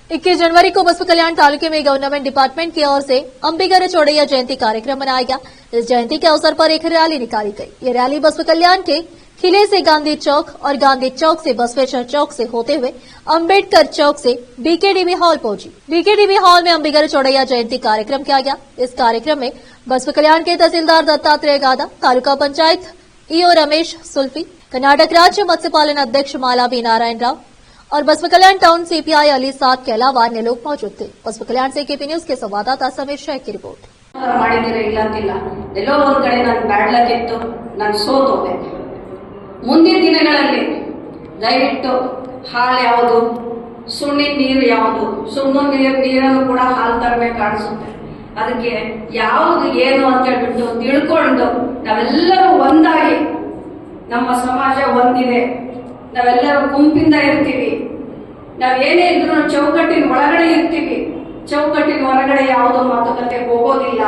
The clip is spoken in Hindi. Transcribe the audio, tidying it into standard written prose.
21 जनवरी को बसवा कल्याण तालुके में गवर्नमेंट डिपार्टमेंट की ओर से अंबिगर चौड़ैया जयंती कार्यक्रम मनाया गया। इस जयंती के अवसर पर एक रैली निकाली गई। ये रैली बसवा कल्याण के किले से गांधी चौक और गांधी चौक से बसवेश्वर चौक से होते हुए अंबेडकर चौक से बीकेडीबी हॉल पहुंची। बीकेडीबी हॉल में अंबिगर चौड़ैया जयंती कार्यक्रम किया गया। इस कार्यक्रम में बसवा कल्याण के तहसीलदार दत्तात्रेय गादा, तालुका पंचायत ईओ रमेश सुल्फी, कर्नाटक राज्य मत्स्य पालन अध्यक्ष माला बी नारायण राव और बसवा कल्याण टाउन सीपीआई अली साहब के अलावा अन्य लोग मौजूद थे। बसवा कल्याण से केपी न्यूज के संवाददाता समीर शेख की रिपोर्ट। ಮಾಡಿದಿರ ಇಲ್ಲ ಅಂತಿಲ್ಲ, ಎಲ್ಲೋ ಒಂದ್ ಕಡೆ ನಾನು ಬ್ಯಾಡ್ ಲಕ್ ಇತ್ತು, ನಾನು ಸೋತೋದೆ. ಮುಂದಿನ ದಿನಗಳಲ್ಲಿ ದಯವಿಟ್ಟು ಹಾಲು ಯಾವುದು, ಸುಣ್ಣಿನ ನೀರು ಯಾವುದು, ನೀರನ್ನು ಕೂಡ ಹಾಲು ತರನೇ ಕಾಣಿಸುತ್ತೆ. ಅದಕ್ಕೆ ಯಾವುದು ಏನು ಅಂತ ಹೇಳ್ಬಿಟ್ಟು ತಿಳ್ಕೊಂಡು ನಾವೆಲ್ಲರೂ ಒಂದಾಗಿ, ನಮ್ಮ ಸಮಾಜ ಒಂದಿದೆ, ನಾವೆಲ್ಲರೂ ಗುಂಪಿಂದ ಇರ್ತೀವಿ. ನಾವೇನೇ ಇದ್ರು ಚೌಕಟ್ಟಿನ ಒಳಗಡೆ ಇರ್ತೀವಿ, ಚೌಕಟ್ಟಿನ ಹೊರಗಡೆ ಯಾವುದೋ ಮಾತುಕತೆ ಹೋಗೋದಿಲ್ಲ.